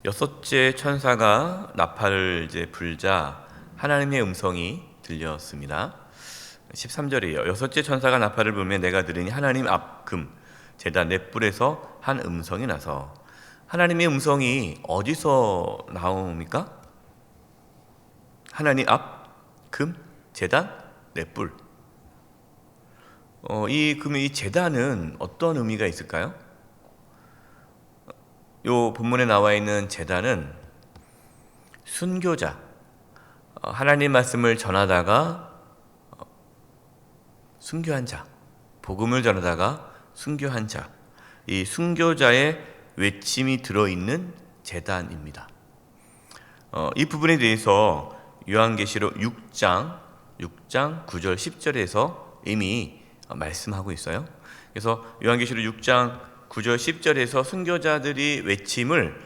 여섯째 천사가 나팔을 이제 불자 하나님의 음성이 들렸습니다. 13절이에요. 여섯째 천사가 나팔을 불면 내가 들으니 하나님 앞 금 제단 넷불에서 한 음성이 나서. 하나님의 음성이 어디서 나옵니까? 하나님 앞 금 제단 넷불. 이 제단은 어떤 의미가 있을까요? 요 본문에 나와 있는 제단은 순교자, 하나님 말씀을 전하다가 순교한 자, 복음을 전하다가 순교한 자, 이 순교자의 외침이 들어있는 제단입니다. 이 부분에 대해서 요한계시록 6장 9절 10절에서 이미 말씀하고 있어요. 그래서 요한계시록 6장 9절 10절에서 순교자들이 외침을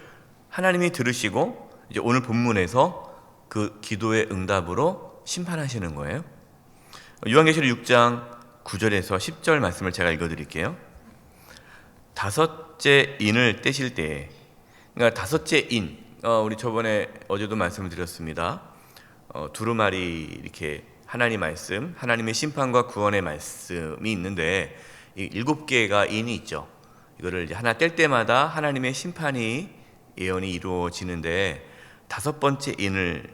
하나님이 들으시고 이제 오늘 본문에서 그 기도의 응답으로 심판하시는 거예요. 요한계시록 6장 9절에서 10절 말씀을 제가 읽어드릴게요. 다섯째 인을 떼실 때에, 그러니까 다섯째 인, 우리 저번에 어제도 말씀을 드렸습니다. 두루마리 이렇게 하나님 말씀, 하나님의 심판과 구원의 말씀이 있는데 이 7개가 인이 있죠. 이거를 이제 하나 뗄 때마다 하나님의 심판이 예언이 이루어지는데, 다섯 번째 인을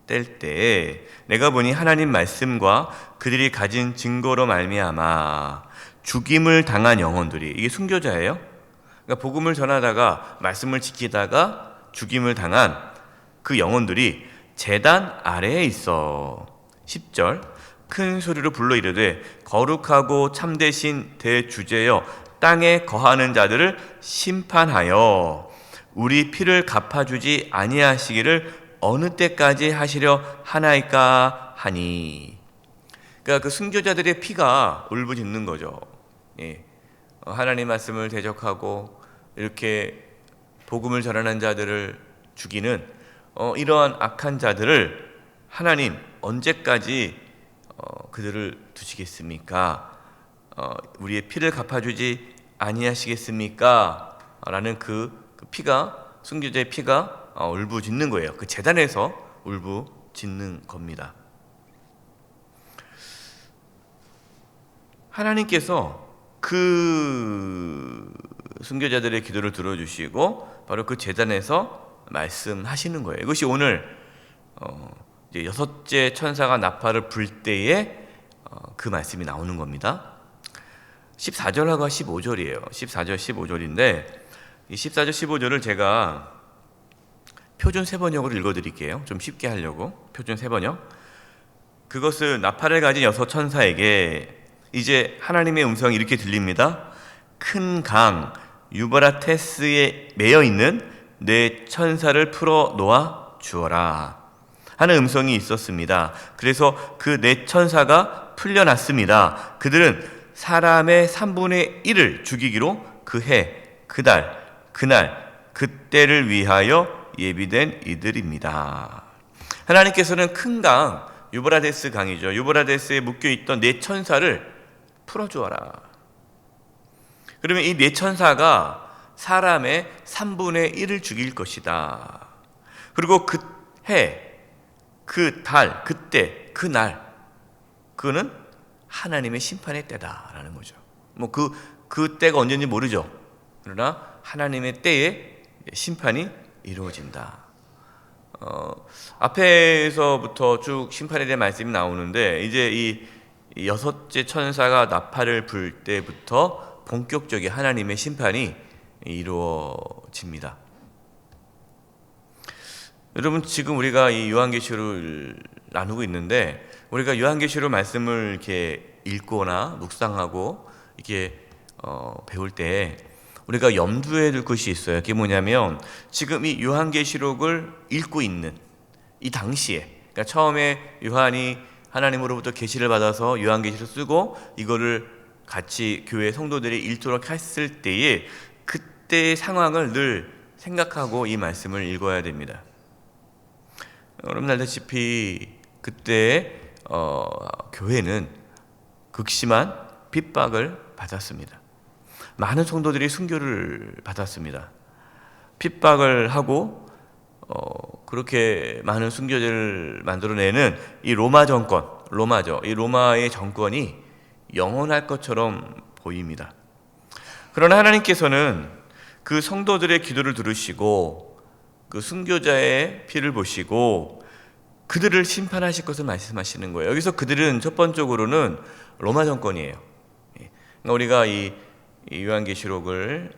뗄 때 내가 보니 하나님 말씀과 그들이 가진 증거로 말미암아 죽임을 당한 영혼들이, 이게 순교자예요. 그러니까 복음을 전하다가 말씀을 지키다가 죽임을 당한 그 영혼들이 제단 아래에 있어. 10절 큰 소리로 불러 이르되 거룩하고 참되신 대주제여 땅에 거하는 자들을 심판하여 우리 피를 갚아주지 아니하시기를 어느 때까지 하시려 하나이까 하니. 그러니까 그 순교자들의 피가 울부짖는 거죠. 예. 하나님 말씀을 대적하고 이렇게 복음을 전하는 자들을 죽이는 이러한 악한 자들을 하나님 언제까지 그들을 두시겠습니까? 우리의 피를 갚아주지 아니하시겠습니까? 라는 그 피가, 순교자의 피가 울부짖는 거예요. 그 제단에서 울부짖는 겁니다. 하나님께서 그 순교자들의 기도를 들어주시고 바로 그 제단에서 말씀하시는 거예요. 이것이 오늘 이제 여섯째 천사가 나팔을 불 때에 그 말씀이 나오는 겁니다. 14절하고 15절이에요. 14절, 15절인데 이 14절, 15절을 제가 표준 세번역으로 읽어드릴게요. 좀 쉽게 하려고. 표준 세번역. 그것은 나팔을 가진 여섯 천사에게 이제 하나님의 음성이 이렇게 들립니다. 큰 강 유브라테스에 매여 있는 네 천사를 풀어 놓아 주어라 하는 음성이 있었습니다. 그래서 그 네 천사가 풀려났습니다. 그들은 사람의 3분의 1을 죽이기로 그 해, 그 달, 그날, 그때를 위하여 예비된 이들입니다. 하나님께서는 큰 강, 유브라데스 강이죠. 유브라데스에 묶여있던 네 천사를 풀어주어라. 그러면 이 네 천사가 사람의 3분의 1을 죽일 것이다. 그리고 그 해, 그 달, 그때, 그날, 그거는 하나님의 심판의 때다라는 거죠. 그 때가 언제인지 모르죠. 그러나 하나님의 때에 심판이 이루어진다. 앞에서부터 쭉 심판에 대한 말씀이 나오는데 이제 이 여섯째 천사가 나팔을 불 때부터 본격적인 하나님의 심판이 이루어집니다. 여러분, 지금 우리가 이 요한계시록을 나누고 있는데 우리가 요한계시록 말씀을 이렇게 읽거나 묵상하고 이렇게 배울 때 우리가 염두에 둘 것이 있어요. 그게 뭐냐면 지금 이 요한계시록을 읽고 있는 이 당시에, 그러니까 처음에 요한이 하나님으로부터 계시를 받아서 요한계시를 쓰고 이거를 같이 교회 성도들이 읽도록 했을 때에 그때의 상황을 늘 생각하고 이 말씀을 읽어야 됩니다. 여러분 알다시피 그때 교회는 극심한 핍박을 받았습니다. 많은 성도들이 순교를 받았습니다. 핍박을 하고 그렇게 많은 순교자를 만들어내는 이 로마 정권, 로마죠. 이 로마의 정권이 영원할 것처럼 보입니다. 그러나 하나님께서는 그 성도들의 기도를 들으시고 그 순교자의 피를 보시고 그들을 심판하실 것을 말씀하시는 거예요. 여기서 그들은 첫 번째로는 로마 정권이에요. 그러니까 우리가 이 요한계시록을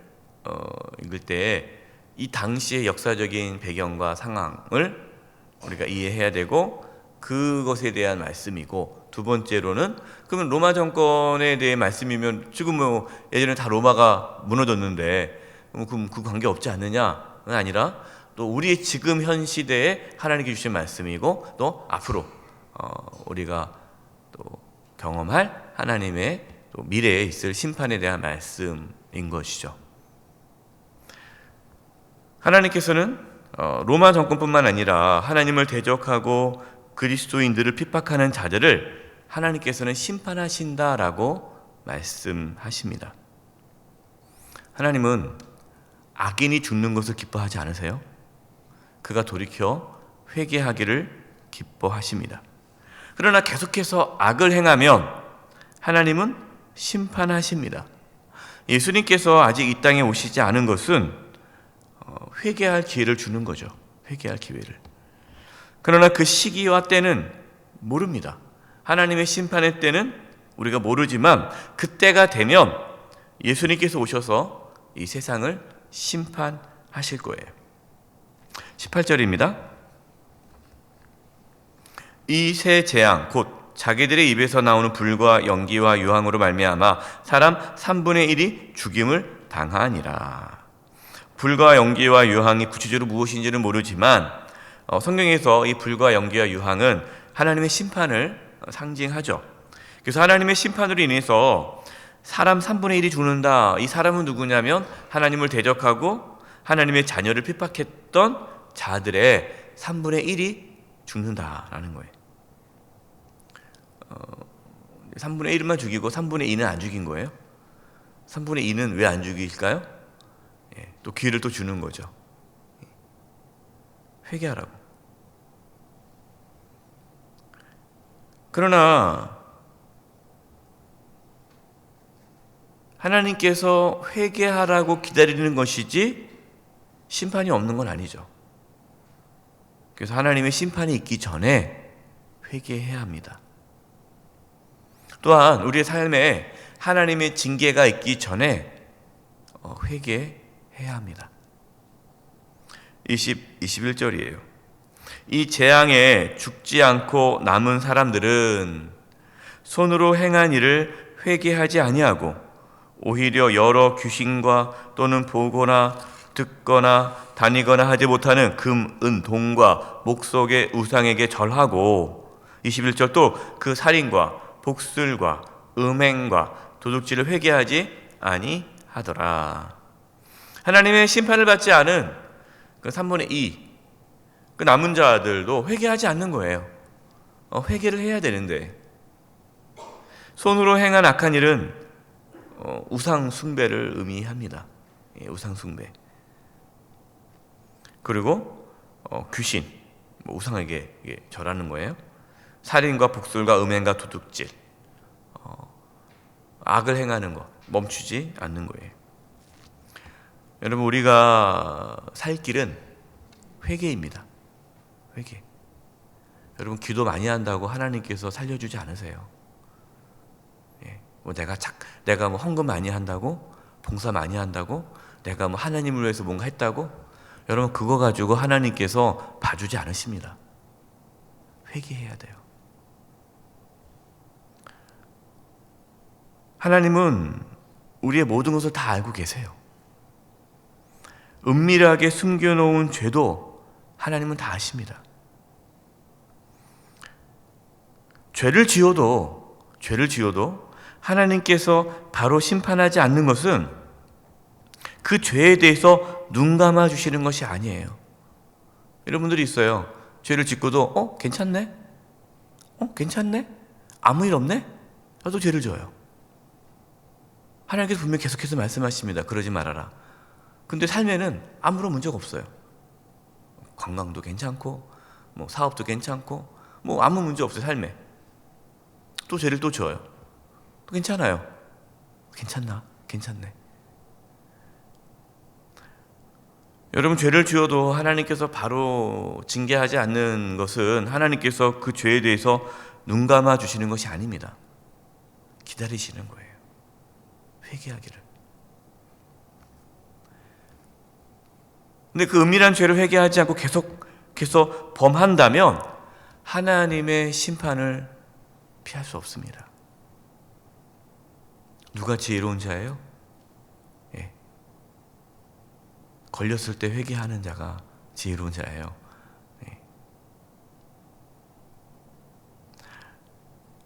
읽을 때 이 당시의 역사적인 배경과 상황을 우리가 이해해야 되고 그것에 대한 말씀이고, 두 번째로는 그러면 로마 정권에 대해 말씀이면 지금 뭐 예전에 다 로마가 무너졌는데 그럼 그 관계 없지 않느냐는 아니라 또 우리의 지금 현 시대에 하나님께 주신 말씀이고 또 앞으로 우리가 또 경험할 하나님의 또 미래에 있을 심판에 대한 말씀인 것이죠. 하나님께서는 로마 정권뿐만 아니라 하나님을 대적하고 그리스도인들을 핍박하는 자들을 하나님께서는 심판하신다라고 말씀하십니다. 하나님은 악인이 죽는 것을 기뻐하지 않으세요? 그가 돌이켜 회개하기를 기뻐하십니다. 그러나 계속해서 악을 행하면 하나님은 심판하십니다. 예수님께서 아직 이 땅에 오시지 않은 것은 회개할 기회를 주는 거죠. 회개할 기회를. 그러나 그 시기와 때는 모릅니다. 하나님의 심판의 때는 우리가 모르지만 그때가 되면 예수님께서 오셔서 이 세상을 심판하실 거예요. 18절입니다. 이 세 재앙 곧 자기들의 입에서 나오는 불과 연기와 유황으로 말미암아 사람 3분의 1이 죽임을 당하니라. 불과 연기와 유황이 구체적으로 무엇인지는 모르지만 성경에서 이 불과 연기와 유황은 하나님의 심판을 상징하죠. 그래서 하나님의 심판으로 인해서 사람 3분의 1이 죽는다. 이 사람은 누구냐면 하나님을 대적하고 하나님의 자녀를 핍박했던 자들의 3분의 1이 죽는다라는 거예요. 3분의 1만 죽이고 3분의 2는 안 죽인 거예요. 3분의 2는 왜 안 죽일까요? 또 기회를 또 주는 거죠. 회개하라고. 그러나 하나님께서 회개하라고 기다리는 것이지 심판이 없는 건 아니죠. 그래서 하나님의 심판이 있기 전에 회개해야 합니다. 또한 우리의 삶에 하나님의 징계가 있기 전에 회개해야 합니다. 21절이에요. 이 재앙에 죽지 않고 남은 사람들은 손으로 행한 일을 회개하지 아니하고 오히려 여러 귀신과 또는 보거나 듣거나 다니거나 하지 못하는 금, 은, 동과 목석의 우상에게 절하고 21절 또 그 살인과 복술과 음행과 도둑질을 회개하지 아니하더라. 하나님의 심판을 받지 않은 그 3분의 2, 그 남은 자들도 회개하지 않는 거예요. 회개를 해야 되는데 손으로 행한 악한 일은 우상 숭배를 의미합니다. 우상 숭배. 그리고 귀신, 우상에게 절하는 거예요. 살인과 복술과 음행과 도둑질, 악을 행하는 것 멈추지 않는 거예요. 여러분, 우리가 살 길은 회개입니다. 회개. 여러분, 기도 많이 한다고 하나님께서 살려주지 않으세요. 내가 뭐 헌금 많이 한다고, 봉사 많이 한다고, 내가 뭐 하나님을 위해서 뭔가 했다고, 여러분 그거 가지고 하나님께서 봐주지 않으십니다. 회개해야 돼요. 하나님은 우리의 모든 것을 다 알고 계세요. 은밀하게 숨겨놓은 죄도 하나님은 다 아십니다. 죄를 지어도 하나님께서 바로 심판하지 않는 것은 그 죄에 대해서 눈 감아 주시는 것이 아니에요. 이런 분들이 있어요. 죄를 짓고도 괜찮네? 괜찮네? 아무 일 없네? 또 죄를 져요. 하나님께서 분명히 계속해서 말씀하십니다. 그러지 말아라. 근데 삶에는 아무런 문제가 없어요. 건강도 괜찮고 뭐 사업도 괜찮고 뭐 아무 문제 없어요. 삶에 또 죄를 또 지어요. 또 괜찮아요. 괜찮나? 괜찮네. 여러분, 죄를 지어도 하나님께서 바로 징계하지 않는 것은 하나님께서 그 죄에 대해서 눈 감아 주시는 것이 아닙니다. 기다리시는 거예요. 회개하기를. 근데 그 은밀한 죄를 회개하지 않고 계속해서 범한다면 하나님의 심판을 피할 수 없습니다. 누가 지혜로운 자예요? 예. 걸렸을 때 회개하는 자가 지혜로운 자예요. 예.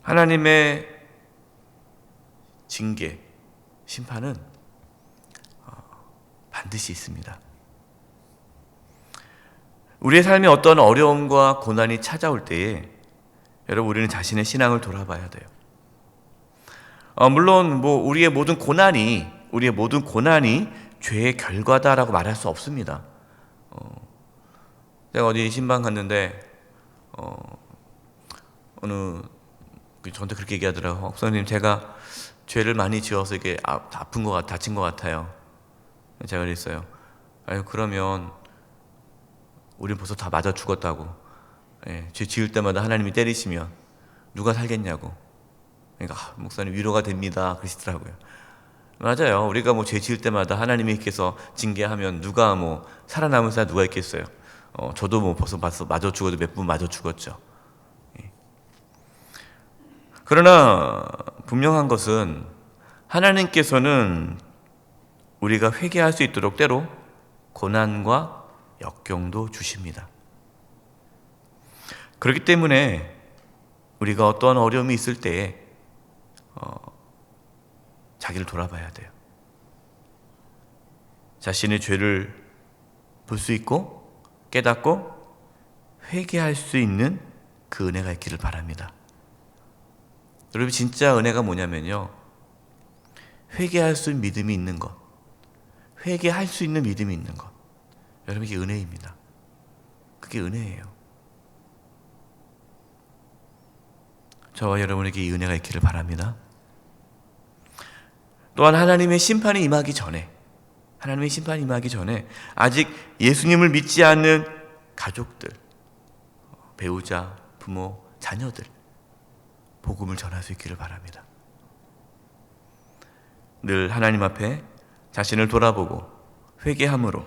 하나님의 징계, 심판은 반드시 있습니다. 우리의 삶에 어떤 어려움과 고난이 찾아올 때에 여러분, 우리는 자신의 신앙을 돌아봐야 돼요. 물론 뭐 우리의 모든 고난이 죄의 결과다라고 말할 수 없습니다. 제가 어디 신방 갔는데 어느 저한테 그렇게 얘기하더라고요. 목사님, 제가 죄를 많이 지어서 이게 다친 것 같아요. 제가 그랬어요. 아유, 그러면 우린 벌써 다 맞아 죽었다고. 예, 죄 지을 때마다 하나님이 때리시면 누가 살겠냐고. 그러니까 목사님 위로가 됩니다 그러시더라고요. 맞아요. 우리가 뭐 죄 지을 때마다 하나님께서 징계하면 누가 뭐 살아남은 사람 누가 있겠어요. 저도 뭐 벌써 맞아 죽어도 몇 분 맞아 죽었죠. 예. 그러나 분명한 것은 하나님께서는 우리가 회개할 수 있도록 때로 고난과 역경도 주십니다. 그렇기 때문에 우리가 어떠한 어려움이 있을 때에 자기를 돌아봐야 돼요. 자신의 죄를 볼 수 있고 깨닫고 회개할 수 있는 그 은혜가 있기를 바랍니다. 여러분, 진짜 은혜가 뭐냐면요, 회개할 수 있는 믿음이 있는 것, 회개할 수 있는 믿음이 있는 것, 여러분, 이게 은혜입니다. 그게 은혜예요. 저와 여러분에게 이 은혜가 있기를 바랍니다. 또한 하나님의 심판이 임하기 전에 아직 예수님을 믿지 않는 가족들, 배우자, 부모, 자녀들 복음을 전할 수 있기를 바랍니다. 늘 하나님 앞에 자신을 돌아보고 회개함으로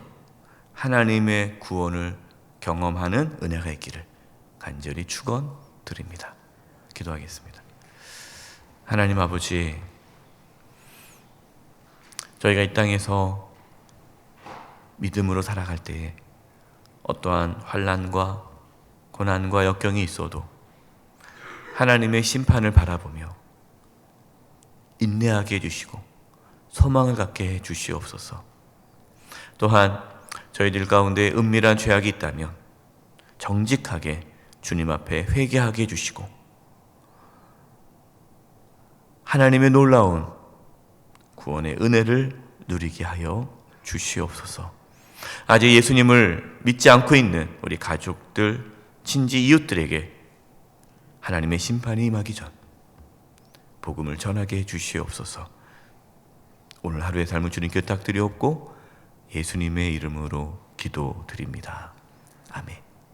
하나님의 구원을 경험하는 은혜가 있기를 간절히 축원드립니다. 기도하겠습니다. 하나님 아버지, 저희가 이 땅에서 믿음으로 살아갈 때에 어떠한 환난과 고난과 역경이 있어도 하나님의 심판을 바라보며 인내하게 해주시고 소망을 갖게 해주시옵소서. 또한 저희들 가운데 은밀한 죄악이 있다면 정직하게 주님 앞에 회개하게 해주시고 하나님의 놀라운 구원의 은혜를 누리게 하여 주시옵소서. 아직 예수님을 믿지 않고 있는 우리 가족들, 친지, 이웃들에게 하나님의 심판이 임하기 전 복음을 전하게 해 주시옵소서. 오늘 하루의 삶을 주님께 탁드리옵고 예수님의 이름으로 기도드립니다. 아멘.